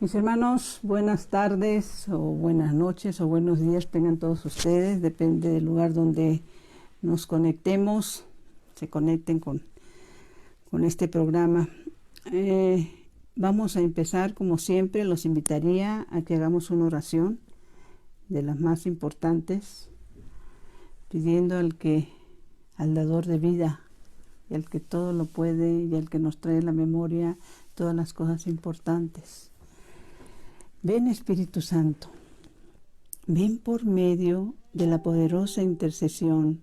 Mis hermanos, buenas tardes o buenas noches o buenos días tengan todos ustedes, depende del lugar donde nos conectemos, se conecten con este programa. Vamos a empezar, como siempre, los invitaría a que hagamos una oración de las más importantes, pidiendo al dador de vida, y al que todo lo puede y al que nos trae la memoria todas las cosas importantes. Ven, Espíritu Santo, ven por medio de la poderosa intercesión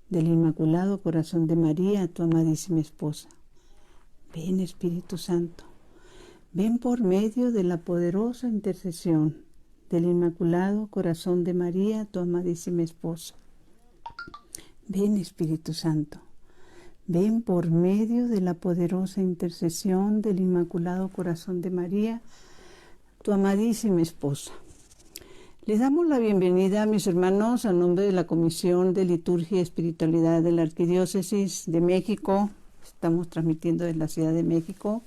del Inmaculado Corazón de María, tu amadísima esposa. Ven, Espíritu Santo, ven por medio de la poderosa intercesión del Inmaculado Corazón de María, tu amadísima esposa. Ven, Espíritu Santo, ven por medio de la poderosa intercesión del Inmaculado Corazón de María, tu amadísima esposa. Les damos la bienvenida a mis hermanos a nombre de la Comisión de Liturgia y Espiritualidad de la Arquidiócesis de México. Estamos transmitiendo desde la Ciudad de México.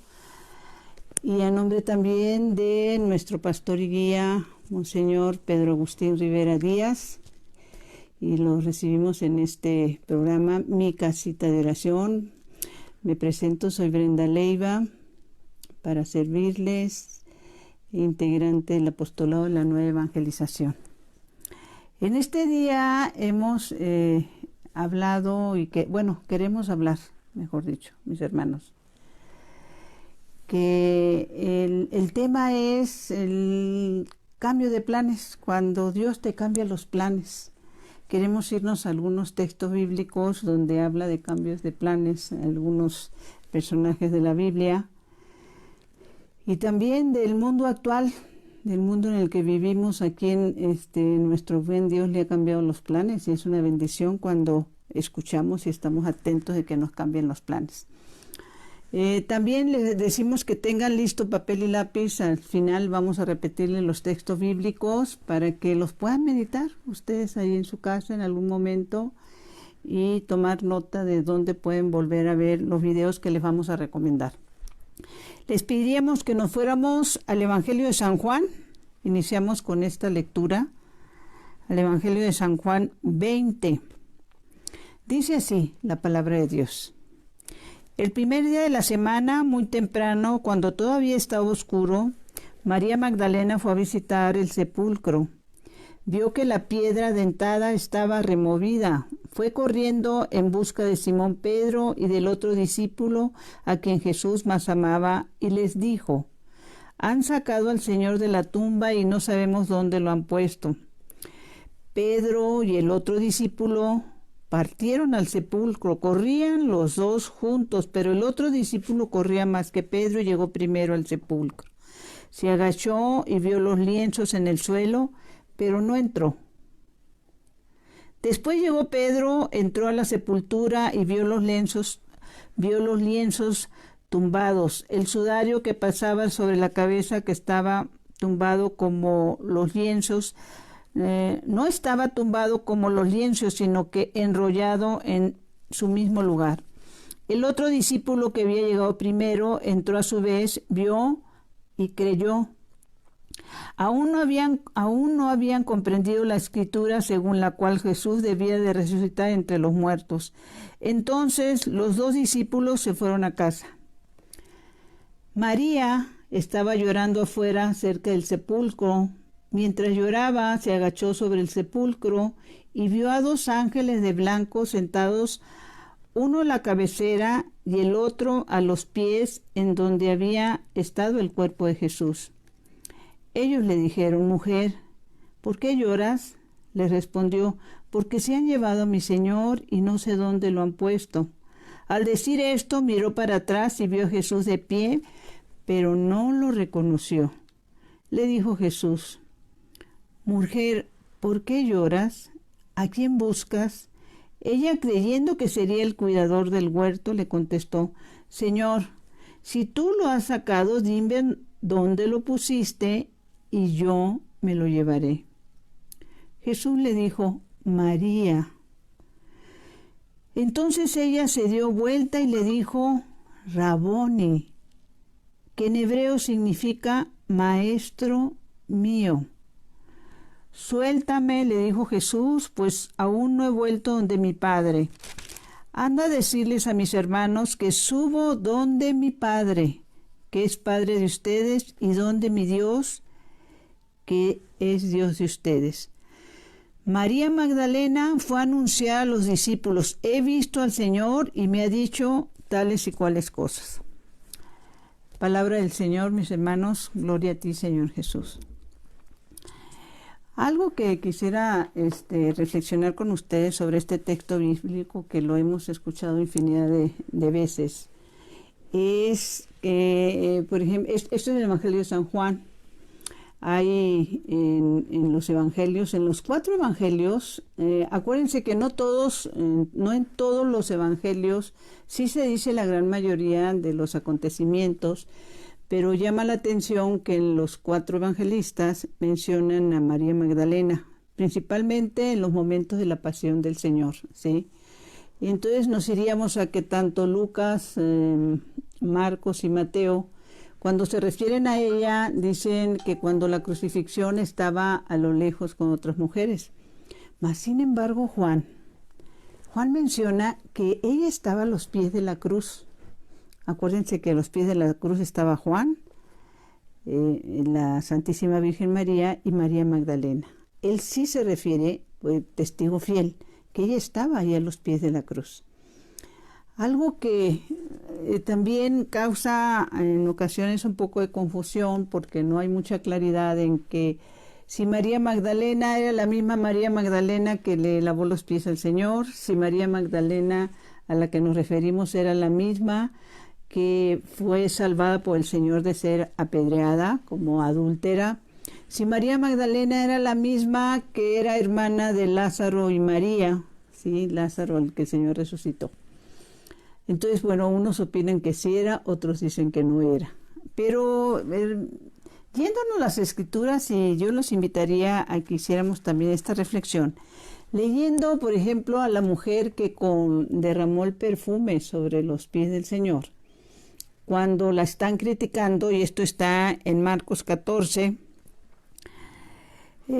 Y a nombre también de nuestro pastor y guía, Monseñor Pedro Agustín Rivera Díaz. Y los recibimos en este programa, Mi Casita de Oración. Me presento, soy Brenda Leiva, para servirles, integrante del Apostolado de la Nueva Evangelización. En este día hemos hablado queremos hablar, mejor dicho, mis hermanos, que el tema es el cambio de planes, cuando Dios te cambia los planes. Queremos irnos a algunos textos bíblicos donde habla de cambios de planes, algunos personajes de la Biblia, y también del mundo actual, del mundo en el que vivimos, aquí nuestro buen Dios le ha cambiado los planes, y es una bendición cuando escuchamos y estamos atentos de que nos cambien los planes. También les decimos que tengan listo papel y lápiz. Al final vamos a repetirles los textos bíblicos para que los puedan meditar ustedes ahí en su casa en algún momento y tomar nota de dónde pueden volver a ver los videos que les vamos a recomendar. Les pediríamos que nos fuéramos al Evangelio de San Juan. Iniciamos con esta lectura al Evangelio de San Juan 20. Dice así la palabra de Dios. El primer día de la semana, muy temprano, cuando todavía estaba oscuro, María Magdalena fue a visitar el sepulcro. Vio que la piedra dentada estaba removida. Fue corriendo en busca de Simón Pedro y del otro discípulo a quien Jesús más amaba, y les dijo: «Han sacado al Señor de la tumba y no sabemos dónde lo han puesto». Pedro y el otro discípulo partieron al sepulcro. Corrían los dos juntos, pero el otro discípulo corría más que Pedro y llegó primero al sepulcro. Se agachó y vio los lienzos en el suelo, pero no entró. Después llegó Pedro, entró a la sepultura y vio los lienzos tumbados, el sudario que pasaba sobre la cabeza, que estaba tumbado como los lienzos. No estaba tumbado como los lienzos, sino que enrollado en su mismo lugar. El otro discípulo, que había llegado primero, entró a su vez, vio y creyó. Aún no habían comprendido la escritura según la cual Jesús debía de resucitar entre los muertos. Entonces los dos discípulos se fueron a casa. María estaba llorando afuera, cerca del sepulcro. Mientras lloraba, se agachó sobre el sepulcro y vio a dos ángeles de blanco sentados, uno a la cabecera y el otro a los pies, en donde había estado el cuerpo de Jesús. Ellos le dijeron: «Mujer, ¿por qué lloras?». Le respondió: «Porque se han llevado a mi Señor y no sé dónde lo han puesto». Al decir esto, miró para atrás y vio a Jesús de pie, pero no lo reconoció. Le dijo Jesús: «Mujer, ¿por qué lloras? ¿A quién buscas?». Ella, creyendo que sería el cuidador del huerto, le contestó: «Señor, si tú lo has sacado, dime dónde lo pusiste y yo me lo llevaré». Jesús le dijo: «María». Entonces ella se dio vuelta y le dijo: «Raboni», que en hebreo significa Maestro mío. Suéltame, le dijo Jesús, pues aún no he vuelto donde mi Padre. Anda a decirles a mis hermanos que subo donde mi Padre, que es Padre de ustedes, y donde mi Dios, que es Dios de ustedes. María Magdalena fue a anunciar a los discípulos: he visto al Señor y me ha dicho tales y cuales cosas. Palabra del Señor, mis hermanos, gloria a ti, Señor Jesús. Algo que quisiera reflexionar con ustedes sobre este texto bíblico, que lo hemos escuchado infinidad de veces, es que, por ejemplo, esto es el Evangelio de San Juan. Hay en los evangelios, en los 4 evangelios, acuérdense que no en todos los evangelios sí se dice la gran mayoría de los acontecimientos, pero llama la atención que en los 4 evangelistas mencionan a María Magdalena, principalmente en los momentos de la pasión del Señor, ¿sí? Y entonces nos iríamos a que tanto Lucas, Marcos y Mateo, cuando se refieren a ella, dicen que cuando la crucifixión estaba a lo lejos con otras mujeres. Mas, sin embargo, Juan menciona que ella estaba a los pies de la cruz. Acuérdense que a los pies de la cruz estaba Juan, la Santísima Virgen María y María Magdalena. Él sí se refiere, pues, testigo fiel, que ella estaba ahí a los pies de la cruz. Algo que también causa en ocasiones un poco de confusión, porque no hay mucha claridad en que si María Magdalena era la misma María Magdalena que le lavó los pies al Señor, si María Magdalena a la que nos referimos era la misma que fue salvada por el Señor de ser apedreada como adúltera, si María Magdalena era la misma que era hermana de Lázaro y María, ¿sí? Lázaro, el que el Señor resucitó. Entonces, bueno, unos opinan que sí era, otros dicen que no era. Pero yéndonos a las Escrituras, y yo los invitaría a que hiciéramos también esta reflexión, leyendo, por ejemplo, a la mujer que derramó el perfume sobre los pies del Señor. Cuando la están criticando, y esto está en Marcos 14,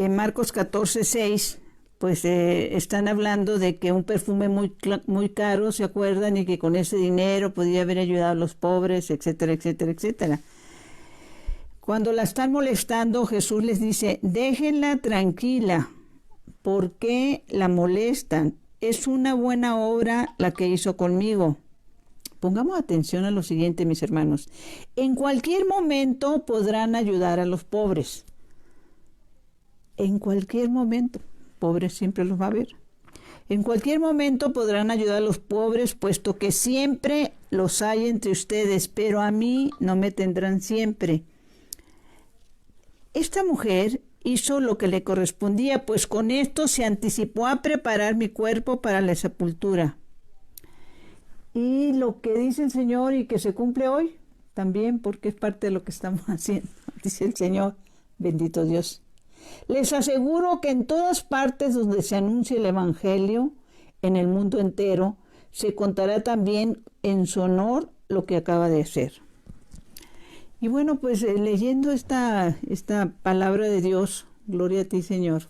Marcos 14, 6, pues están hablando de que un perfume muy caro, ¿se acuerdan? Y que con ese dinero podía haber ayudado a los pobres, etcétera, etcétera, etcétera. Cuando la están molestando, Jesús les dice: déjenla tranquila, ¿por qué la molestan? Es una buena obra la que hizo conmigo. Pongamos atención a lo siguiente, mis hermanos. En cualquier momento podrán ayudar a los pobres. En cualquier momento. Pobres siempre los va a haber. En cualquier momento podrán ayudar a los pobres, puesto que siempre los hay entre ustedes, pero a mí no me tendrán siempre. Esta mujer hizo lo que le correspondía, pues con esto se anticipó a preparar mi cuerpo para la sepultura. Y lo que dice el Señor y que se cumple hoy, también, porque es parte de lo que estamos haciendo, dice el Señor, bendito Dios. Les aseguro que en todas partes donde se anuncie el Evangelio, en el mundo entero, se contará también en su honor lo que acaba de hacer. Y bueno, pues leyendo esta palabra de Dios, gloria a ti, Señor,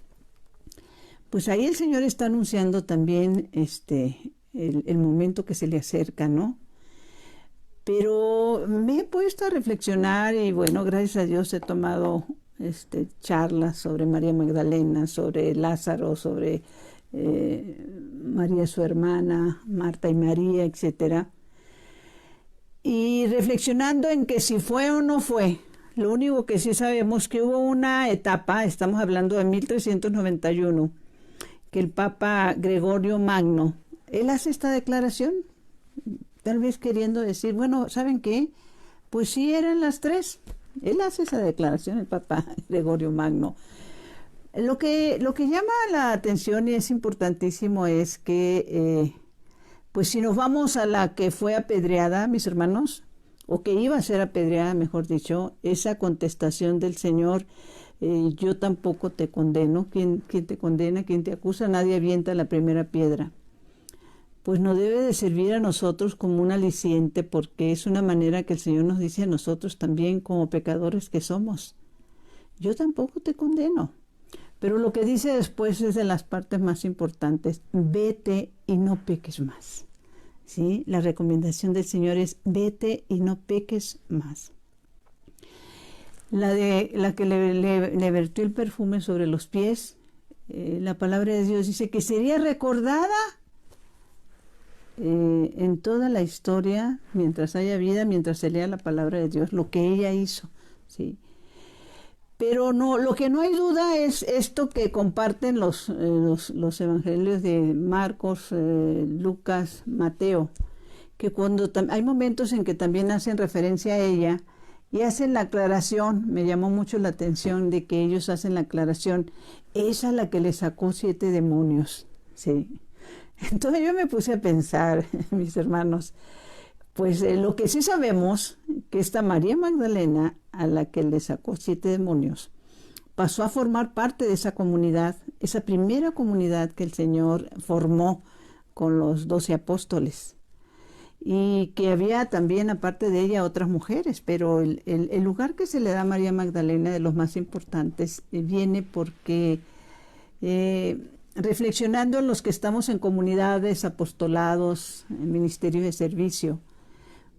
pues ahí el Señor está anunciando también el momento que se le acerca, ¿no? Pero me he puesto a reflexionar y bueno, gracias a Dios he tomado charlas sobre María Magdalena, sobre Lázaro, sobre María su hermana, Marta y María, etcétera. Y reflexionando en que si fue o no fue, lo único que sí sabemos que hubo una etapa, estamos hablando de 1391, que el Papa Gregorio Magno, él hace esta declaración, tal vez queriendo decir, bueno, ¿saben qué? Pues sí eran las 3. Él hace esa declaración, el Papa Gregorio Magno. Lo que llama la atención y es importantísimo es que, pues si nos vamos a la que fue apedreada, mis hermanos, o que iba a ser apedreada, mejor dicho, esa contestación del Señor, yo tampoco te condeno. ¿Quién te condena? ¿Quién te acusa? Nadie avienta la primera piedra. pues nos debe de servir a nosotros como un aliciente, porque es una manera que el Señor nos dice a nosotros también como pecadores que somos. Yo tampoco te condeno. Pero lo que dice después es de las partes más importantes. Vete y no peques más. ¿Sí? La recomendación del Señor es vete y no peques más. La que le vertió el perfume sobre los pies, la palabra de Dios dice que sería recordada en toda la historia, mientras haya vida, mientras se lea la palabra de Dios, lo que ella hizo. ¿Sí? Pero no, lo que no hay duda es esto que comparten los evangelios de Marcos, Lucas, Mateo, que cuando hay momentos en que también hacen referencia a ella y hacen la aclaración. Me llamó mucho la atención de que ellos hacen la aclaración, esa la que le sacó 7 demonios, ¿sí? Entonces yo me puse a pensar, mis hermanos, pues lo que sí sabemos, que esta María Magdalena, a la que le sacó 7 demonios, pasó a formar parte de esa comunidad, esa primera comunidad que el Señor formó con los 12 apóstoles. Y que había también, aparte de ella, otras mujeres, pero el lugar que se le da a María Magdalena, de los más importantes, viene porque reflexionando en los que estamos en comunidades, apostolados, en ministerios de servicio,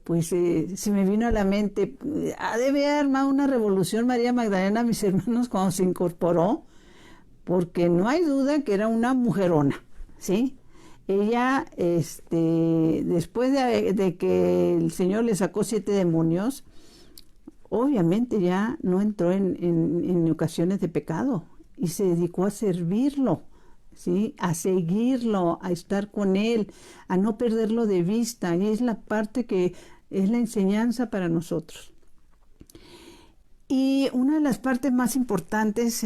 pues se me vino a la mente, debe haber armado una revolución María Magdalena, mis hermanos, cuando se incorporó, porque no hay duda que era una mujerona, ¿sí? Ella, después de que el Señor le sacó 7 demonios, obviamente ya no entró en ocasiones de pecado y se dedicó a servirlo, ¿sí? A seguirlo, a estar con él, a no perderlo de vista. Y es la parte que es la enseñanza para nosotros. Y una de las partes más importantes,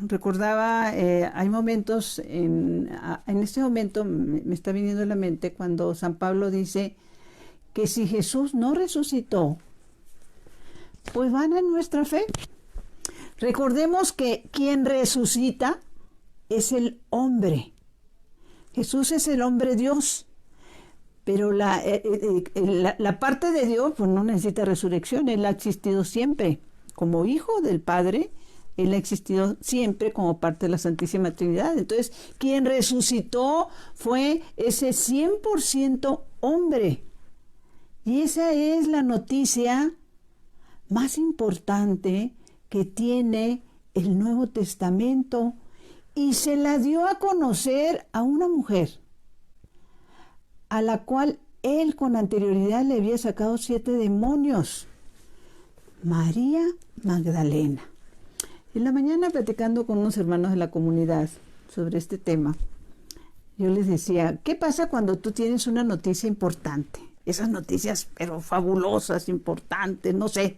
recordaba, hay momentos, en este momento me está viniendo a la mente cuando San Pablo dice que si Jesús no resucitó, pues vana en nuestra fe. Recordemos que quien resucita es el hombre. Jesús es el hombre Dios. Pero la parte de Dios pues no necesita resurrección, Él ha existido siempre. Como hijo del Padre, Él ha existido siempre como parte de la Santísima Trinidad. Entonces, quien resucitó fue ese 100% hombre. Y esa es la noticia más importante que tiene el Nuevo Testamento. Y se la dio a conocer a una mujer, a la cual Él con anterioridad le había sacado 7 demonios. María Magdalena. En la mañana, platicando con unos hermanos de la comunidad sobre este tema, yo les decía, ¿qué pasa cuando tú tienes una noticia importante? Esas noticias, pero fabulosas, importantes, no sé.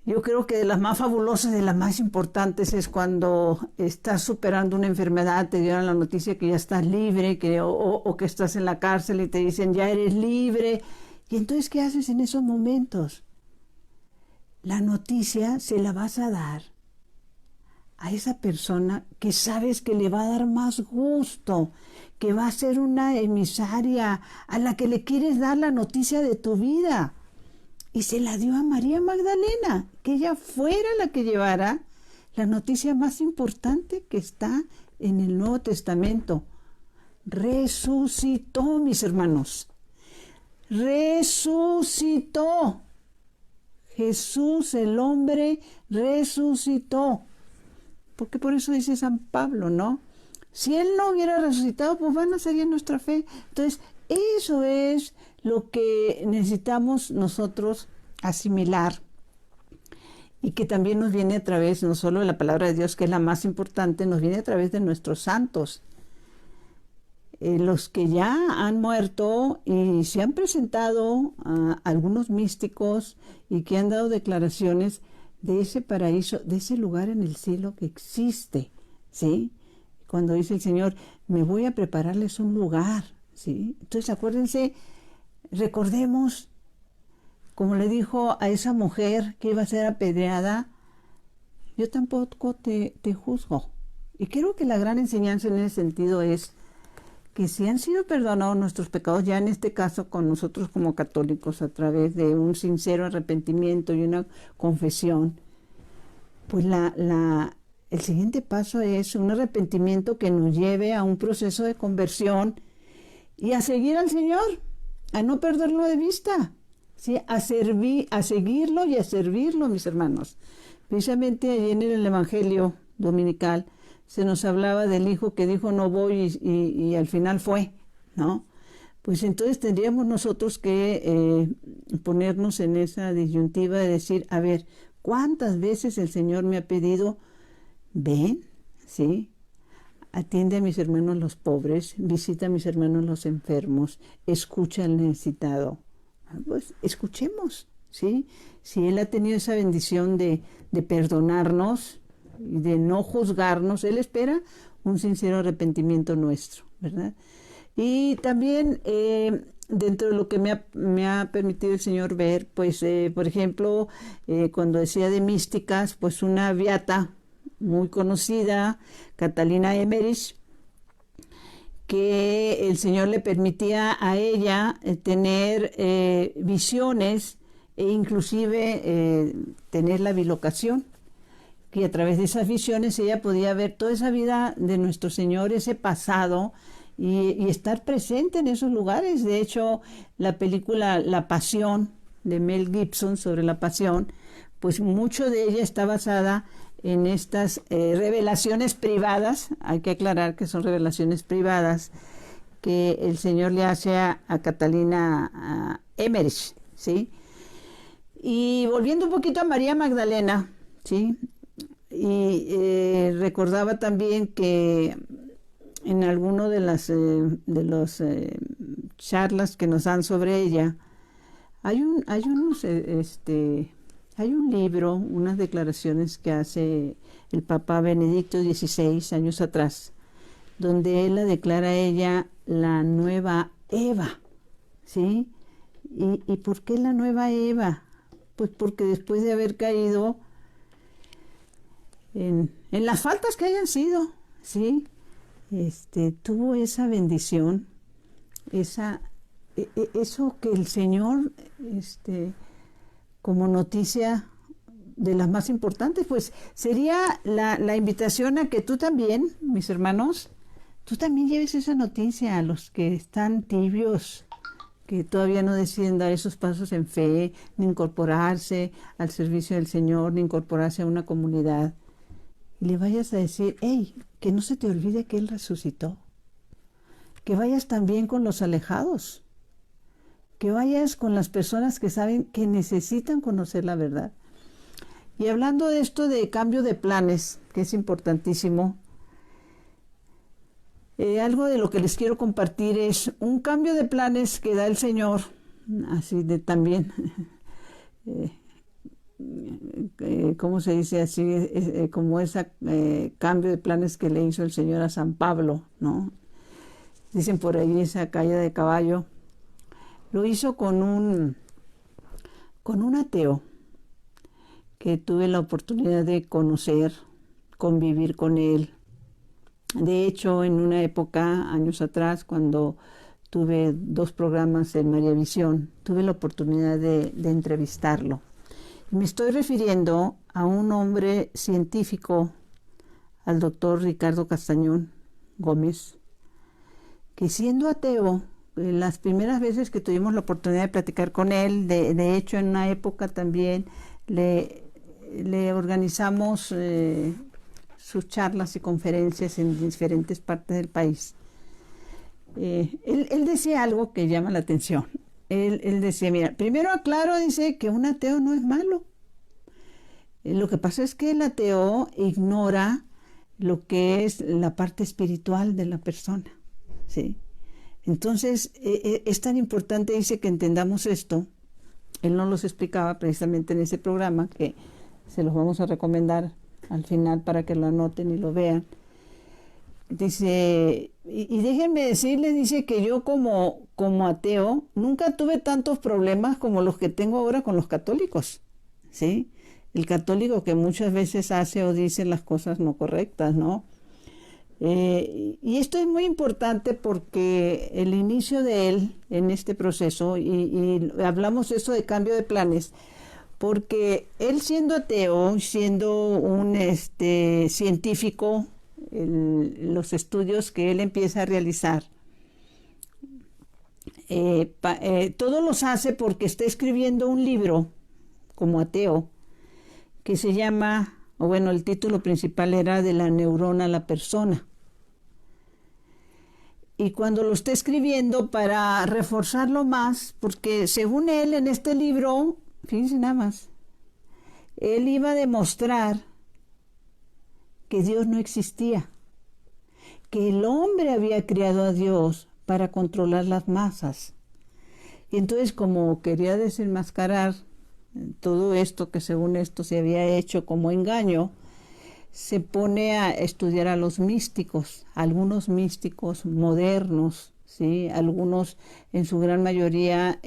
Yo creo que de las más fabulosas, de las más importantes, es cuando estás superando una enfermedad, te dieron la noticia que ya estás libre, o que estás en la cárcel y te dicen, ya eres libre. Y entonces, ¿qué haces en esos momentos? La noticia se la vas a dar a esa persona que sabes que le va a dar más gusto, que va a ser una emisaria a la que le quieres dar la noticia de tu vida. Y se la dio a María Magdalena, que ella fuera la que llevara la noticia más importante que está en el Nuevo Testamento. Resucitó, mis hermanos. Resucitó. Jesús, el hombre, resucitó. Porque por eso dice San Pablo, ¿no? Si Él no hubiera resucitado, pues van a seguir nuestra fe. Entonces, eso es lo que necesitamos nosotros asimilar. Y que también nos viene a través, no solo de la palabra de Dios, que es la más importante, nos viene a través de nuestros santos. Los que ya han muerto y se han presentado a algunos místicos y que han dado declaraciones de ese paraíso, de ese lugar en el cielo que existe, ¿sí? Cuando dice el Señor, me voy a prepararles un lugar, ¿sí? Entonces acuérdense, recordemos, como le dijo a esa mujer que iba a ser apedreada, yo tampoco te juzgo. Y creo que la gran enseñanza en ese sentido es que si han sido perdonados nuestros pecados, ya en este caso con nosotros como católicos, a través de un sincero arrepentimiento y una confesión, pues el siguiente paso es un arrepentimiento que nos lleve a un proceso de conversión y a seguir al Señor, a no perderlo de vista, ¿sí? A seguirlo y a servirlo, mis hermanos. Precisamente allí en el Evangelio dominical se nos hablaba del hijo que dijo no voy y al final fue, ¿no? Pues entonces tendríamos nosotros que ponernos en esa disyuntiva de decir, a ver, ¿cuántas veces el Señor me ha pedido, ven, ¿sí? Atiende a mis hermanos los pobres, visita a mis hermanos los enfermos, escucha al necesitado? Pues escuchemos, ¿sí? Si Él ha tenido esa bendición de perdonarnos y de no juzgarnos, Él espera un sincero arrepentimiento nuestro, ¿verdad? Y también dentro de lo que me ha permitido el Señor ver, pues, por ejemplo, cuando decía de místicas, pues una beata muy conocida, Catalina Emmerich, que el Señor le permitía a ella tener visiones e inclusive tener la bilocación, que a través de esas visiones ella podía ver toda esa vida de nuestro Señor, ese pasado, y estar presente en esos lugares. De hecho, la película La Pasión de Mel Gibson, sobre la pasión, pues mucho de ella está basada en estas revelaciones privadas. Hay que aclarar que son revelaciones privadas que el Señor le hace a Catalina Emmerich, ¿sí? Y volviendo un poquito a María Magdalena, ¿sí? Y recordaba también que en alguno de las charlas que nos dan sobre ella, hay un libro, unas declaraciones que hace el Papa Benedicto XVI años atrás, donde él la declara a ella la nueva Eva, ¿sí? ¿Y por qué la nueva Eva? Pues porque después de haber caído en las faltas que hayan sido, ¿sí? Tuvo esa bendición, eso que el Señor, como noticia de las más importantes, pues sería la invitación a que tú también, mis hermanos, tú también lleves esa noticia a los que están tibios, que todavía no deciden dar esos pasos en fe, ni incorporarse al servicio del Señor, ni incorporarse a una comunidad. Y le vayas a decir, hey, que no se te olvide que Él resucitó. Que vayas también con los alejados. Que vayas con las personas que saben que necesitan conocer la verdad. Y hablando de esto de cambio de planes, que es importantísimo, algo de lo que les quiero compartir es un cambio de planes que da el Señor, así de también, ¿cómo se dice así? Como ese cambio de planes que le hizo el Señor a San Pablo, ¿no? Dicen por ahí esa caída de caballo. Lo hizo con un ateo que tuve la oportunidad de conocer, convivir con él. De hecho, en una época, años atrás, cuando tuve 2 programas en María Visión, tuve la oportunidad de entrevistarlo. Me estoy refiriendo a un hombre científico, al doctor Ricardo Castañón Gómez, que siendo ateo, las primeras veces que tuvimos la oportunidad de platicar con él, de hecho en una época también le organizamos sus charlas y conferencias en diferentes partes del país. Él decía algo que llama la atención. Él decía, mira, primero aclaro, dice que un ateo no es malo. Lo que pasa es que el ateo ignora lo que es la parte espiritual de la persona, ¿sí? Entonces, es tan importante, dice, que entendamos esto. Él nos los explicaba precisamente en ese programa, que se los vamos a recomendar al final para que lo anoten y lo vean. Dice, y déjenme decirles, dice, que yo como ateo nunca tuve tantos problemas como los que tengo ahora con los católicos, ¿sí? El católico que muchas veces hace o dice las cosas no correctas, ¿no? Y esto es muy importante porque el inicio de él en este proceso, y hablamos eso de cambio de planes, porque él siendo ateo, siendo un científico, los estudios que él empieza a realizar, todos los hace porque está escribiendo un libro como ateo que se llama, o bueno, el título principal era De la neurona a la persona. Y cuando lo está escribiendo para reforzarlo más, porque según él en este libro, fíjense nada más, él iba a demostrar que Dios no existía, que el hombre había creado a Dios para controlar las masas. Y entonces, como quería desenmascarar todo esto que según esto se había hecho como engaño, se pone a estudiar a los místicos, algunos místicos modernos, ¿sí? Algunos en su gran mayoría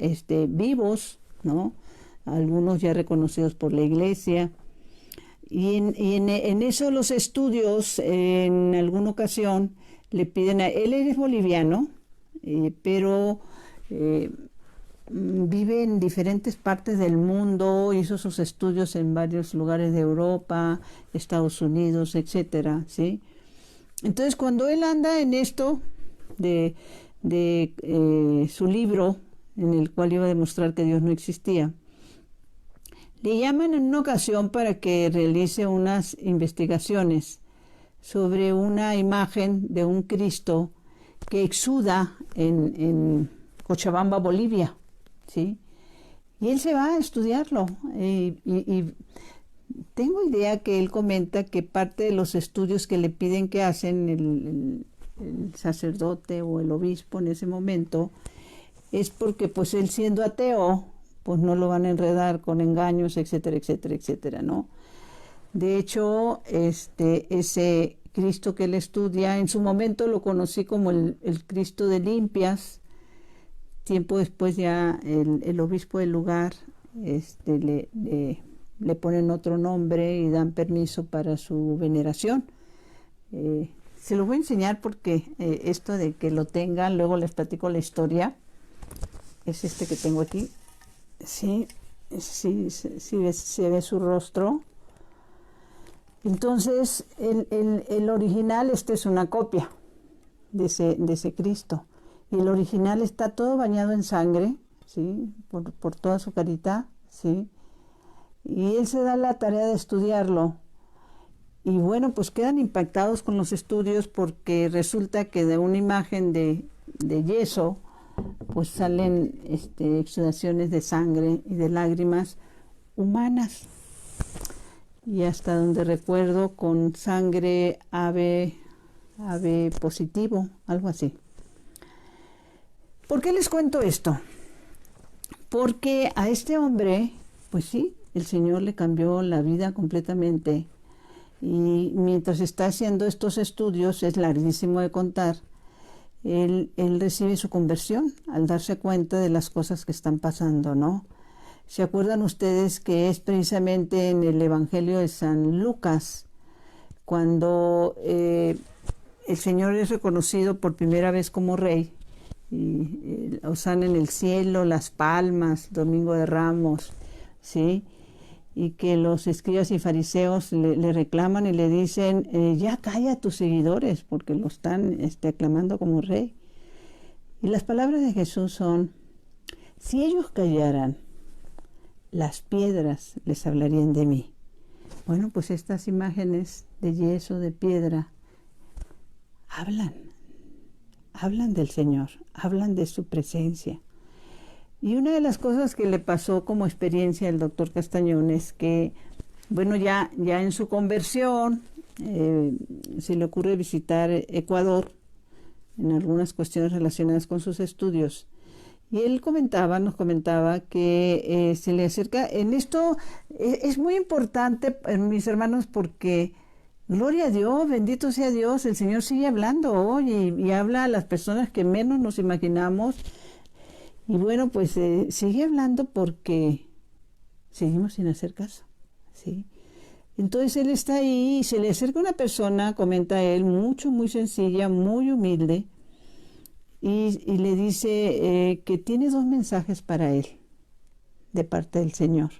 vivos, ¿no? Algunos ya reconocidos por la Iglesia. Y en eso los estudios, en alguna ocasión, le piden a él, es boliviano, pero vive en diferentes partes del mundo, hizo sus estudios en varios lugares de Europa, Estados Unidos, etcétera, ¿sí? Entonces, cuando él anda en esto de su libro, en el cual iba a demostrar que Dios no existía, le llaman en una ocasión para que realice unas investigaciones sobre una imagen de un Cristo que exuda en Cochabamba, Bolivia, ¿sí? Y él se va a estudiarlo. Y tengo idea que él comenta que parte de los estudios que le piden que hacen el sacerdote o el obispo en ese momento es porque pues él siendo ateo pues no lo van a enredar con engaños, etcétera, etcétera, etcétera, ¿no? De hecho, ese Cristo que él estudia, en su momento lo conocí como el Cristo de Limpias. Tiempo después ya el obispo del lugar le ponen otro nombre y dan permiso para su veneración. Se lo voy a enseñar porque esto de que lo tengan, luego les platico la historia. Es este que tengo aquí. Sí, se ve su rostro. Entonces, el original, es una copia de ese Cristo. Y el original está todo bañado en sangre, ¿sí? Por toda su carita, ¿sí? Y él se da la tarea de estudiarlo. Y bueno, pues quedan impactados con los estudios porque resulta que de una imagen de yeso, pues salen exudaciones de sangre y de lágrimas humanas. Y hasta donde recuerdo, con sangre ave positivo, algo así. ¿Por qué les cuento esto? Porque a este hombre, pues sí, el Señor le cambió la vida completamente. Y mientras está haciendo estos estudios, es larguísimo de contar, él recibe su conversión al darse cuenta de las cosas que están pasando, ¿no? ¿Se acuerdan ustedes que es precisamente en el Evangelio de San Lucas cuando el Señor es reconocido por primera vez como Rey? Y Hosana en el cielo, las palmas, Domingo de Ramos, ¿sí? Y que los escribas y fariseos le reclaman y le dicen, ya calla a tus seguidores porque lo están aclamando como rey. Y las palabras de Jesús son, si ellos callaran, las piedras les hablarían de mí. Bueno, pues estas imágenes de yeso, de piedra, hablan del Señor, hablan de su presencia. Y una de las cosas que le pasó como experiencia al doctor Castañón es que, bueno, ya en su conversión, se le ocurre visitar Ecuador en algunas cuestiones relacionadas con sus estudios. Y él nos comentaba que se le acerca, en esto es muy importante, mis hermanos, porque gloria a Dios, bendito sea Dios, el Señor sigue hablando hoy y habla a las personas que menos nos imaginamos. Y bueno, pues sigue hablando porque seguimos sin hacer caso, ¿sí? Entonces él está ahí y se le acerca una persona, comenta él, muy sencilla, muy humilde, y le dice que tiene dos mensajes para él de parte del Señor.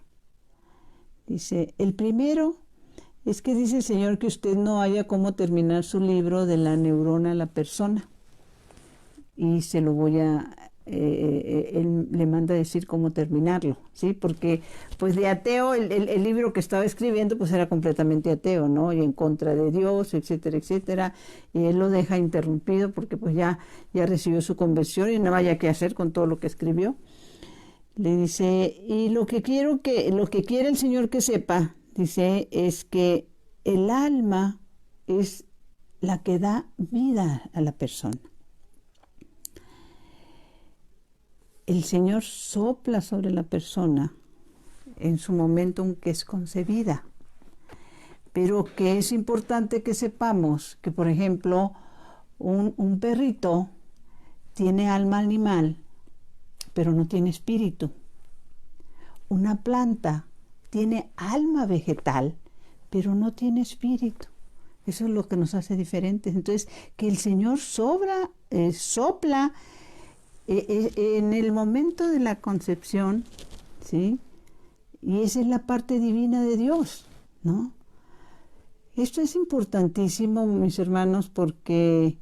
Dice, el primero es que dice el Señor que usted no haya cómo terminar su libro de la neurona a la persona. Y se lo voy a, él le manda a decir cómo terminarlo, ¿sí? Porque pues de ateo, el libro que estaba escribiendo pues era completamente ateo, ¿no? Y en contra de Dios, etcétera, etcétera. Y él lo deja interrumpido porque pues ya recibió su conversión y no vaya qué hacer con todo lo que escribió. Le dice, y lo que quiere el Señor que sepa, dice, es que el alma es la que da vida a la persona. El Señor sopla sobre la persona en su momento en que es concebida, pero que es importante que sepamos que, por ejemplo, un perrito tiene alma animal, pero no tiene espíritu. Una planta tiene alma vegetal, pero no tiene espíritu. Eso es lo que nos hace diferentes. Entonces, que el Señor sopla en el momento de la concepción, ¿sí? Y esa es la parte divina de Dios, ¿no? Esto es importantísimo, mis hermanos, porque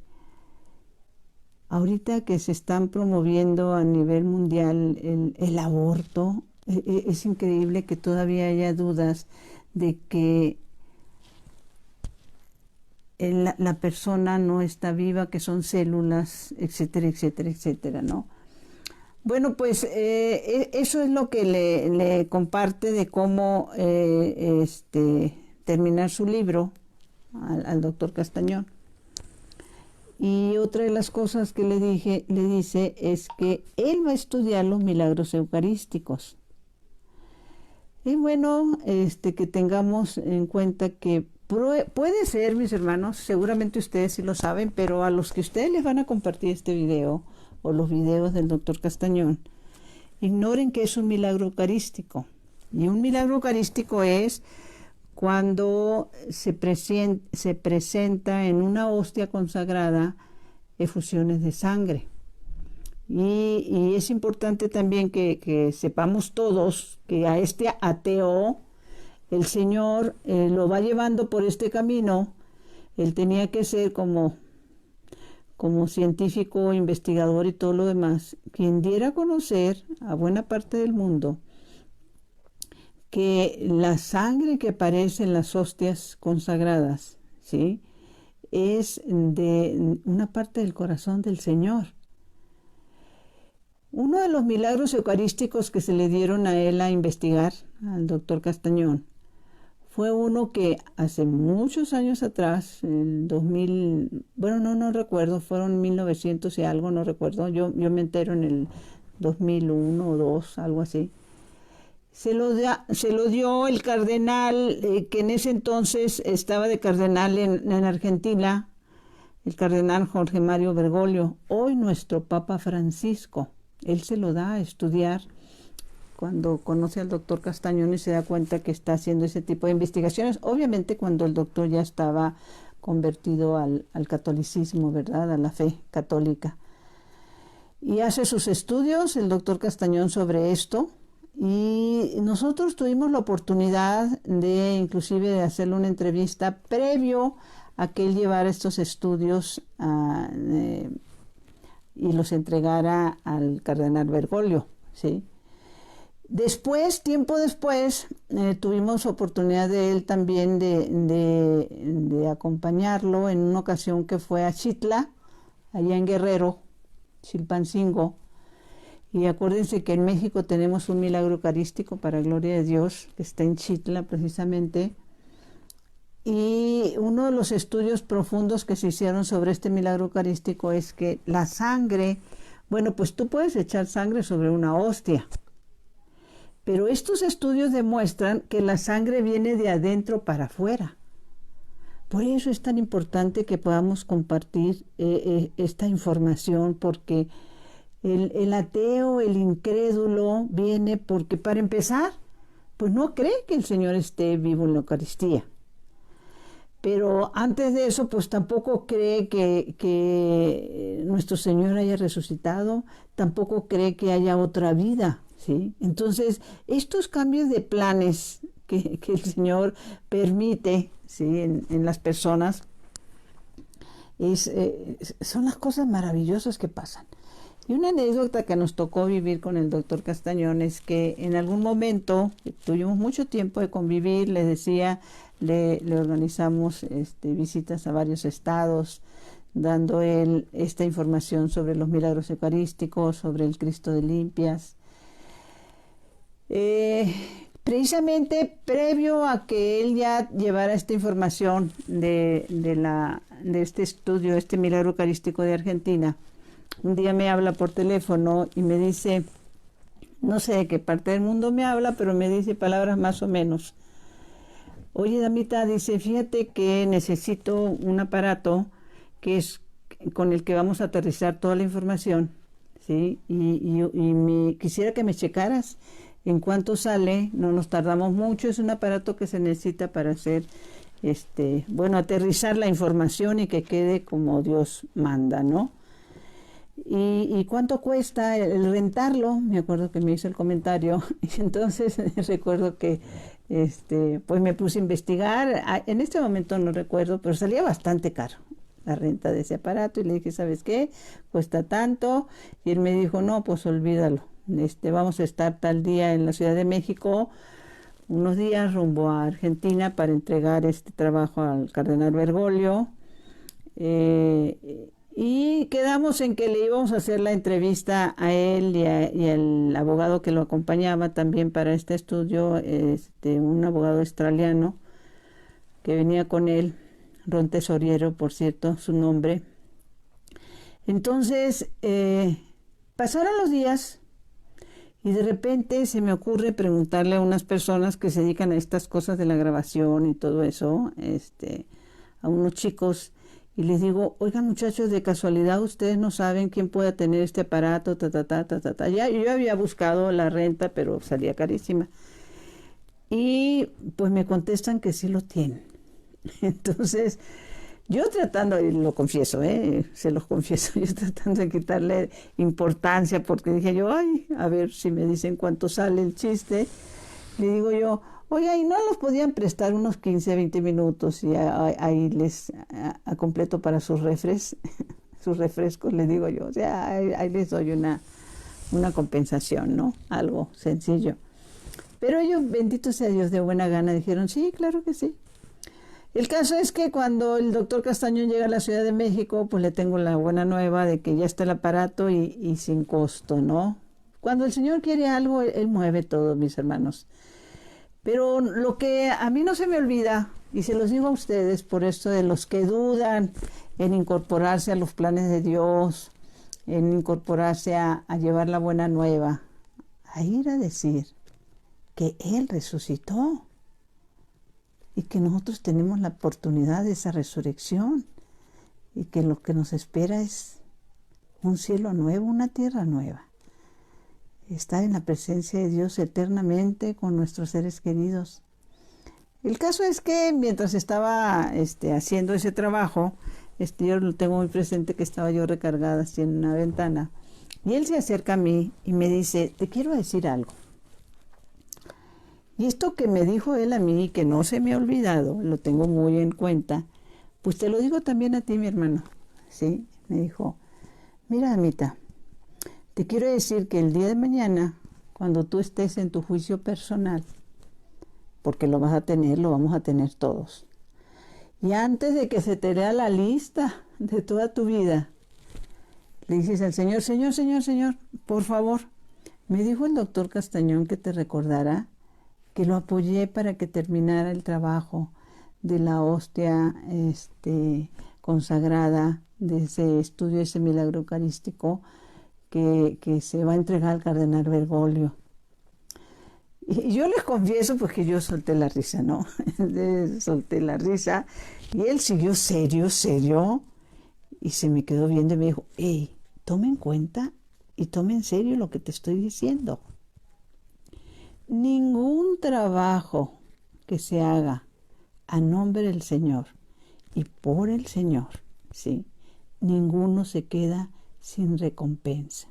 ahorita que se están promoviendo a nivel mundial el aborto, es increíble que todavía haya dudas de que la persona no está viva, que son células, etcétera, etcétera, etcétera, ¿no? Bueno, pues eso es lo que le comparte de cómo terminar su libro al doctor Castañón. Y otra de las cosas que le dice es que él va a estudiar los milagros eucarísticos. Y bueno, que tengamos en cuenta que puede ser, mis hermanos, seguramente ustedes sí lo saben, pero a los que ustedes les van a compartir este video o los videos del doctor Castañón, ignoren que es un milagro eucarístico. Y un milagro eucarístico es cuando se presenta en una hostia consagrada efusiones de sangre. Y es importante también que sepamos todos que a este ateo el Señor lo va llevando por este camino. Él tenía que ser como científico, investigador y todo lo demás, quien diera a conocer a buena parte del mundo que la sangre que aparece en las hostias consagradas, ¿sí?, es de una parte del corazón del Señor. Uno de los milagros eucarísticos que se le dieron a él a investigar, al doctor Castañón, fue uno que hace muchos años atrás, en 2000, bueno, no recuerdo, fueron 1900 y algo, no recuerdo, yo me entero en el 2001 o 2, algo así. Se lo dio el cardenal, que en ese entonces estaba de cardenal en Argentina, el cardenal Jorge Mario Bergoglio, hoy nuestro Papa Francisco. Él se lo da a estudiar cuando conoce al doctor Castañón y se da cuenta que está haciendo ese tipo de investigaciones. Obviamente cuando el doctor ya estaba convertido al catolicismo, ¿verdad?, a la fe católica. Y hace sus estudios el doctor Castañón sobre esto. Y nosotros tuvimos la oportunidad de inclusive de hacerle una entrevista previo a que él llevara estos estudios y los entregara al cardenal Bergoglio, ¿sí? Después, tiempo después, tuvimos oportunidad de él también de acompañarlo en una ocasión que fue a Chitla, allá en Guerrero, Chilpancingo. Y acuérdense que en México tenemos un milagro eucarístico para gloria de Dios, que está en Chitla precisamente. Y uno de los estudios profundos que se hicieron sobre este milagro eucarístico es que la sangre, bueno, pues tú puedes echar sangre sobre una hostia, pero estos estudios demuestran que la sangre viene de adentro para afuera. Por eso es tan importante que podamos compartir esta información, porque el ateo, el incrédulo, viene porque, para empezar, pues no cree que el Señor esté vivo en la Eucaristía. Pero antes de eso, pues tampoco cree que nuestro Señor haya resucitado, tampoco cree que haya otra vida, ¿sí? Entonces, estos cambios de planes que el Señor permite, ¿sí? en las personas, son las cosas maravillosas que pasan. Y una anécdota que nos tocó vivir con el doctor Castañón es que en algún momento, tuvimos mucho tiempo de convivir, le decía, le organizamos visitas a varios estados, dando él esta información sobre los milagros eucarísticos, sobre el Cristo de Limpias. Precisamente previo a que él ya llevara esta información de este estudio, este milagro eucarístico de Argentina, un día me habla por teléfono y me dice, no sé de qué parte del mundo me habla, pero me dice palabras más o menos. Oye, damita, dice, fíjate que necesito un aparato que es con el que vamos a aterrizar toda la información, ¿sí? Y quisiera que me checaras en cuánto sale, no nos tardamos mucho, es un aparato que se necesita para hacer, aterrizar la información y que quede como Dios manda, ¿no? ¿Y cuánto cuesta el rentarlo? Me acuerdo que me hizo el comentario. Y entonces recuerdo que pues me puse a investigar. En este momento no recuerdo, pero salía bastante caro la renta de ese aparato. Y le dije, ¿sabes qué? Cuesta tanto. Y él me dijo, no, pues olvídalo. Vamos a estar tal día en la Ciudad de México, unos días rumbo a Argentina para entregar este trabajo al cardenal Bergoglio. Y quedamos en que le íbamos a hacer la entrevista a él y al abogado que lo acompañaba también para este estudio, un abogado australiano que venía con él, Ron Tesoriero, por cierto, su nombre. Entonces, pasaron los días y de repente se me ocurre preguntarle a unas personas que se dedican a estas cosas de la grabación y todo eso, a unos chicos. Y les digo, oigan muchachos, de casualidad ustedes no saben quién pueda tener este aparato, Ya, yo había buscado la renta, pero salía carísima. Y pues me contestan que sí lo tienen. Entonces, yo tratando, y lo confieso, se los confieso, yo tratando de quitarle importancia, porque dije yo, ay, a ver si me dicen cuánto sale el chiste. Le digo yo, oiga, ¿y no los podían prestar unos 15, 20 minutos y ahí les completo para sus sus refrescos, le digo yo? O sea, ahí les doy una compensación, ¿no? Algo sencillo. Pero ellos, bendito sea Dios, de buena gana, dijeron, sí, claro que sí. El caso es que cuando el doctor Castañón llega a la Ciudad de México, pues le tengo la buena nueva de que ya está el aparato y sin costo, ¿no? Cuando el Señor quiere algo, Él mueve todo, mis hermanos. Pero lo que a mí no se me olvida, y se los digo a ustedes por esto de los que dudan en incorporarse a los planes de Dios, en incorporarse a llevar la buena nueva, a ir a decir que Él resucitó y que nosotros tenemos la oportunidad de esa resurrección y que lo que nos espera es un cielo nuevo, una tierra nueva. Estar en la presencia de Dios eternamente con nuestros seres queridos. El caso es que mientras estaba haciendo ese trabajo, yo lo tengo muy presente que estaba yo recargada así en una ventana, y él se acerca a mí y me dice, te quiero decir algo. Y esto que me dijo él a mí, que no se me ha olvidado, lo tengo muy en cuenta, pues te lo digo también a ti, mi hermano. ¿Sí? Me dijo, mira, Amita, te quiero decir que el día de mañana, cuando tú estés en tu juicio personal, porque lo vas a tener, lo vamos a tener todos, y antes de que se te lea la lista de toda tu vida, le dices al Señor, Señor, por favor, me dijo el doctor Castañón que te recordara que lo apoyé para que terminara el trabajo de la hostia consagrada, de ese estudio, ese milagro eucarístico, que se va a entregar al cardenal Bergoglio. Y yo les confieso pues que yo solté la risa, ¿no? Solté la risa y él siguió serio, y se me quedó viendo y me dijo, hey, toma en cuenta y toma en serio lo que te estoy diciendo. ningún trabajo que se haga a nombre del Señor y por el Señor, ¿sí? Ninguno se queda sin recompensa.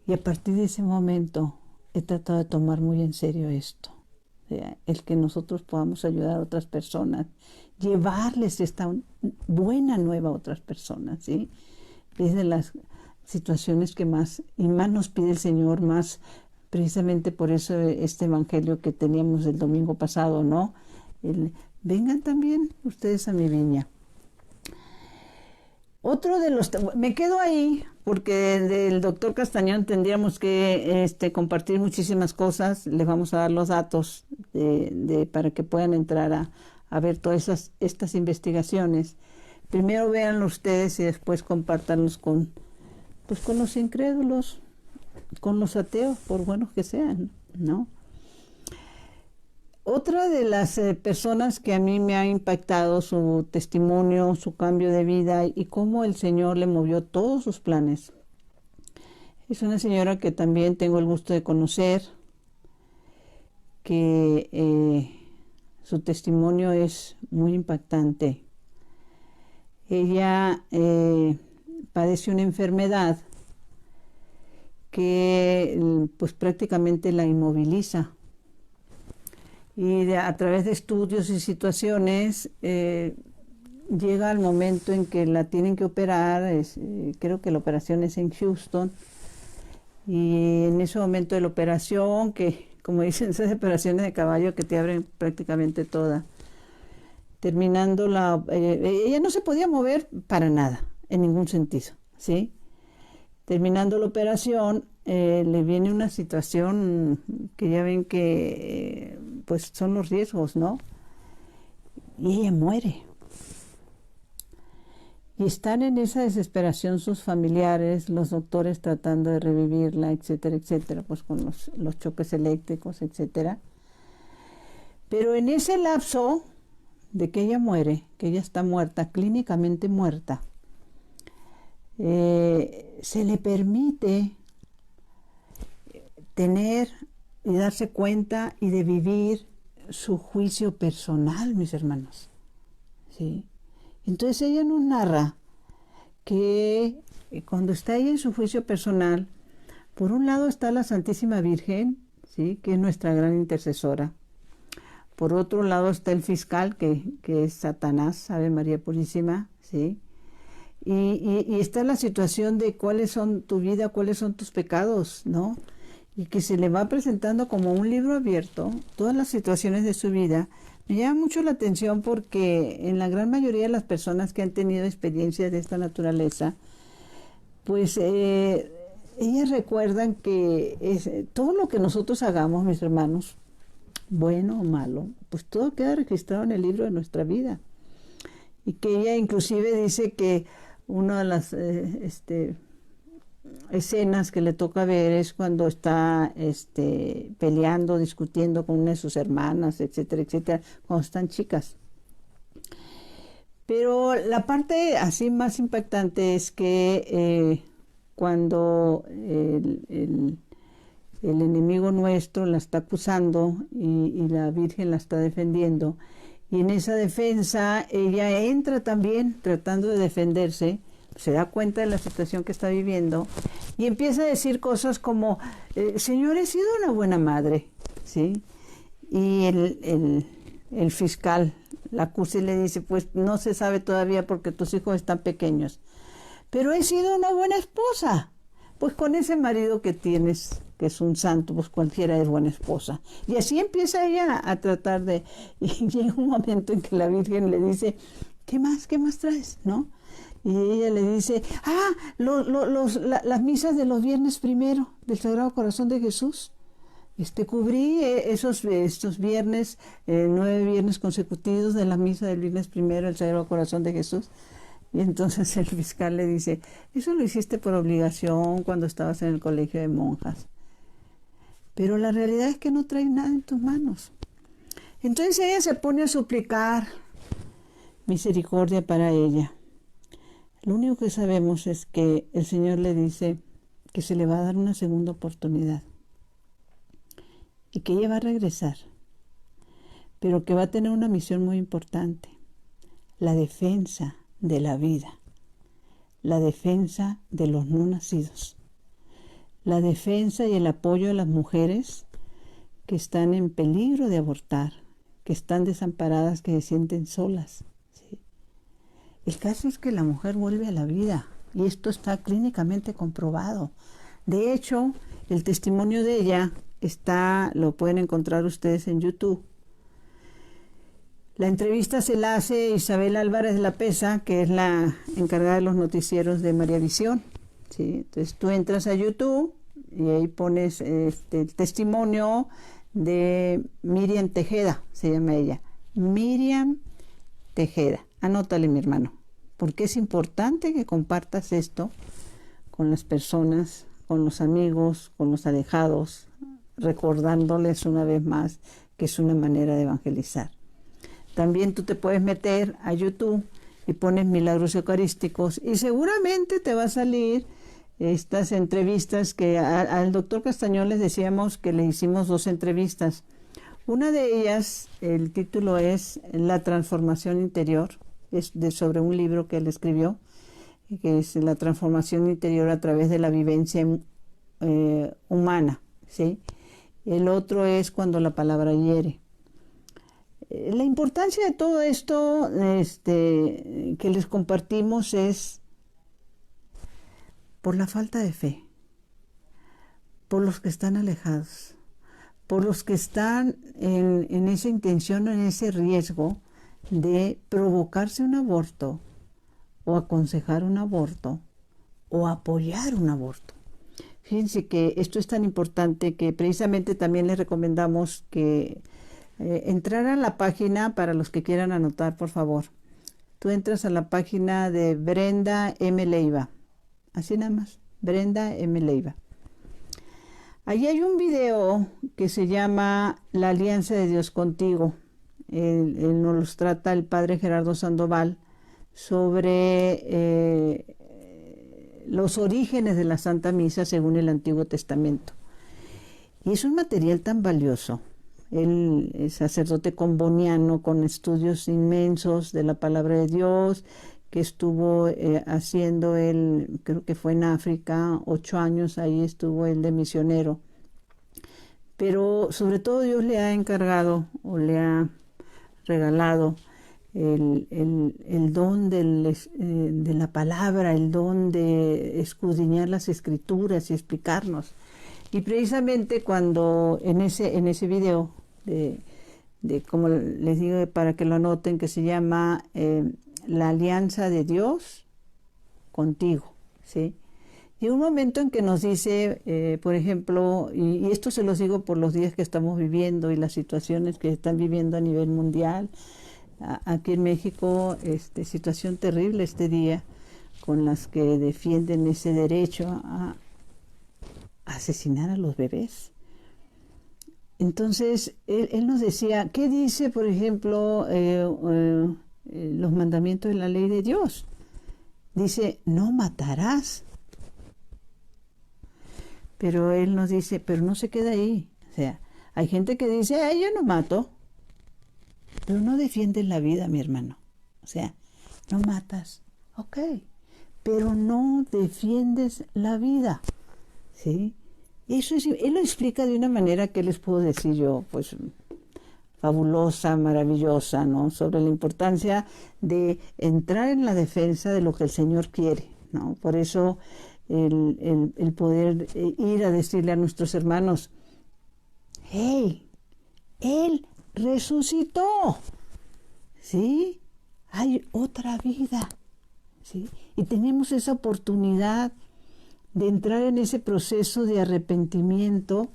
Y a partir de ese momento he tratado de tomar muy en serio esto. El que nosotros podamos ayudar a otras personas, llevarles esta buena nueva a otras personas, ¿sí? Es de las situaciones que más nos pide el Señor, más precisamente por eso este evangelio que teníamos el domingo pasado, ¿no? Vengan también ustedes a mi viña. Otro de los... Me quedo ahí porque del doctor Castañón tendríamos que compartir muchísimas cosas. Les vamos a dar los datos para que puedan entrar a ver todas estas investigaciones. Primero véanlo ustedes y después compártanlos con los incrédulos, con los ateos, por buenos que sean, ¿no? Otra de las personas que a mí me ha impactado su testimonio, su cambio de vida y cómo el Señor le movió todos sus planes, es una señora que también tengo el gusto de conocer, que su testimonio es muy impactante. Ella padece una enfermedad que pues prácticamente la inmoviliza. Y a través de estudios y situaciones llega el momento en que la tienen que operar. Creo que la operación es en Houston. Y en ese momento de la operación, que como dicen, esas operaciones de caballo que te abren prácticamente toda. Terminando ella no se podía mover para nada, en ningún sentido, ¿sí? Terminando la operación, le viene una situación que ya ven que pues son los riesgos, ¿no? Y ella muere. Y están en esa desesperación sus familiares, los doctores tratando de revivirla, etcétera, etcétera, pues con los choques eléctricos, etcétera. Pero en ese lapso de que ella muere, que ella está muerta, clínicamente muerta, se le permite tener y darse cuenta y de vivir su juicio personal, mis hermanos, ¿sí? Entonces ella nos narra que cuando está ella en su juicio personal, por un lado está la Santísima Virgen, ¿sí? Que es nuestra gran intercesora. Por otro lado está el fiscal, que es Satanás, Ave María Purísima, ¿sí? Y está la situación de cuáles son tu vida, cuáles son tus pecados, ¿no? Y que se le va presentando como un libro abierto todas las situaciones de su vida. Me llama mucho la atención porque en la gran mayoría de las personas que han tenido experiencias de esta naturaleza, pues ellas recuerdan que todo lo que nosotros hagamos, mis hermanos, bueno o malo, pues todo queda registrado en el libro de nuestra vida. Y que ella inclusive dice que una de las escenas que le toca ver es cuando está peleando, discutiendo con una de sus hermanas, etcétera, etcétera, cuando están chicas. Pero la parte así más impactante es que cuando el enemigo nuestro la está acusando y la Virgen la está defendiendo, y en esa defensa ella entra también tratando de defenderse, se da cuenta de la situación que está viviendo y empieza a decir cosas como, Señor, he sido una buena madre, ¿sí? Y el fiscal la acusa y le dice, pues no se sabe todavía porque tus hijos están pequeños, pero he sido una buena esposa. Pues con ese marido que tienes, que es un santo, pues cualquiera es buena esposa. Y así empieza ella a tratar de... Y llega un momento en que la Virgen le dice, ¿qué más traes? ¿No? Y ella le dice, las misas de los viernes primero del Sagrado Corazón de Jesús. Cubrí estos viernes, 9 viernes consecutivos de la misa del viernes primero del Sagrado Corazón de Jesús. Y entonces el fiscal le dice, eso lo hiciste por obligación cuando estabas en el colegio de monjas. Pero la realidad es que no traes nada en tus manos. Entonces ella se pone a suplicar misericordia para ella. Lo único que sabemos es que el Señor le dice que se le va a dar una segunda oportunidad. y que ella va a regresar, pero que va a tener una misión muy importante: la defensa de la vida, la defensa de los no nacidos, la defensa y el apoyo a las mujeres que están en peligro de abortar, que están desamparadas, que se sienten solas, ¿sí? El caso es que la mujer vuelve a la vida y esto está clínicamente comprobado. De hecho, el testimonio de ella lo pueden encontrar ustedes en YouTube. La entrevista se la hace Isabel Álvarez de la Pesa, que es la encargada de los noticieros de María Visión, ¿sí? Entonces tú entras a YouTube y ahí pones el testimonio de Miriam Tejeda, se llama ella. Miriam Tejeda. Anótale, mi hermano, porque es importante que compartas esto con las personas, con los amigos, con los alejados, recordándoles una vez más que es una manera de evangelizar. También tú te puedes meter a YouTube y pones Milagros Eucarísticos y seguramente te va a salir estas entrevistas que al doctor Castañón les decíamos que le hicimos 2 entrevistas. Una de ellas, el título es La transformación interior, es sobre un libro que él escribió, que es la transformación interior a través de la vivencia humana, ¿sí? El otro es Cuando la palabra hiere. La importancia de todo esto que les compartimos es por la falta de fe, por los que están alejados, por los que están en esa intención, en ese riesgo de provocarse un aborto, o aconsejar un aborto, o apoyar un aborto. Fíjense que esto es tan importante que precisamente también les recomendamos que entraran a la página, para los que quieran anotar, por favor. Tú entras a la página de Brenda M. Leiva, así nada más, Brenda M. Leiva. Allí hay un video que se llama La Alianza de Dios Contigo. Él nos los trata el padre Gerardo Sandoval sobre los orígenes de la Santa Misa según el Antiguo Testamento. Y es un material tan valioso. Él es sacerdote comboniano con estudios inmensos de la palabra de Dios, que estuvo haciendo él, creo que fue en África, 8 años, ahí estuvo él de misionero. Pero sobre todo Dios le ha encargado o le ha regalado el don de la palabra, el don de escudriñar las escrituras y explicarnos. Y precisamente cuando en ese video, como les digo, para que lo anoten, que se llama La Alianza de Dios Contigo, ¿sí? Y un momento en que nos dice, por ejemplo, y esto se los digo por los días que estamos viviendo y las situaciones que están viviendo a nivel mundial. Aquí en México, situación terrible este día, con las que defienden ese derecho a asesinar a los bebés. Entonces, él nos decía, ¿qué dice, por ejemplo, los mandamientos de la ley de Dios? Dice, no matarás. Pero él nos dice, pero no se queda ahí. O sea, hay gente que dice, yo no mato. Pero no defiendes la vida, mi hermano. O sea, no matas. Ok. Pero no defiendes la vida. ¿Sí? Eso es, él lo explica de una manera que les puedo decir yo, pues fabulosa, maravillosa, ¿no? Sobre la importancia de entrar en la defensa de lo que el Señor quiere, ¿no? Por eso el poder ir a decirle a nuestros hermanos, ¡hey! Él resucitó, ¿sí? Hay otra vida, ¿sí? Y tenemos esa oportunidad de entrar en ese proceso de arrepentimiento,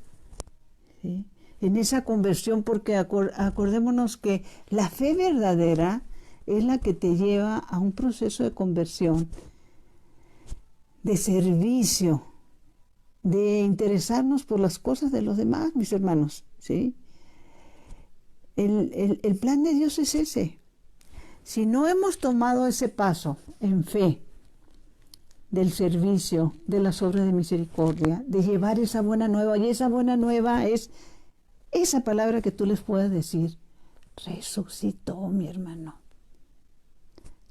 ¿sí? En esa conversión, porque acordémonos que la fe verdadera es la que te lleva a un proceso de conversión, de servicio, de interesarnos por las cosas de los demás, mis hermanos, ¿sí? El plan de Dios es ese. Si no hemos tomado ese paso en fe, del servicio, de las obras de misericordia, de llevar esa buena nueva, y esa buena nueva es Esa palabra que tú les puedas decir, resucitó, mi hermano.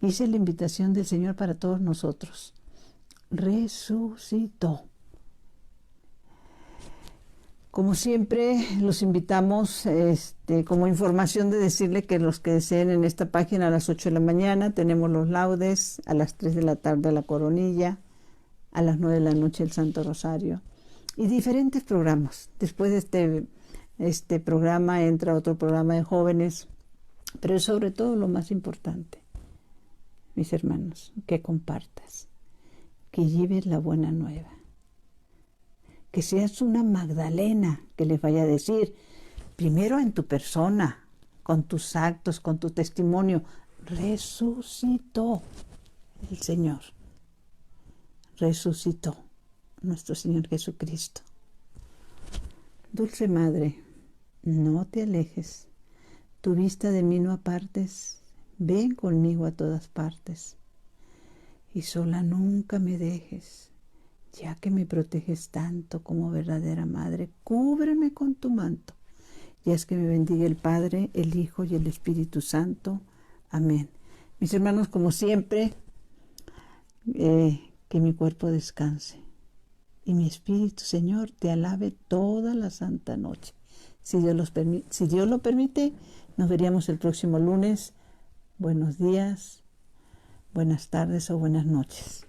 Esa es la invitación del Señor para todos nosotros. Resucitó. Como siempre, los invitamos como información de decirle que los que deseen en esta página a las 8 de la mañana tenemos los laudes, a las 3 de la tarde la coronilla, a las 9 de la noche el Santo Rosario y diferentes programas. Después de este programa entra otro programa de jóvenes, pero sobre todo lo más importante, mis hermanos, que compartas, que lleves la buena nueva. Que seas una Magdalena que les vaya a decir, primero en tu persona, con tus actos, con tu testimonio, resucitó el Señor. Resucitó nuestro Señor Jesucristo. Dulce Madre, no te alejes, tu vista de mí no apartes, ven conmigo a todas partes, y sola nunca me dejes. Ya que me proteges tanto como verdadera madre, cúbreme con tu manto. Y haz que me bendiga el Padre, el Hijo y el Espíritu Santo. Amén. Mis hermanos, como siempre, que mi cuerpo descanse. Y mi espíritu, Señor, te alabe toda la santa noche. Si Dios lo permite, nos veríamos el próximo lunes. Buenos días, buenas tardes o buenas noches.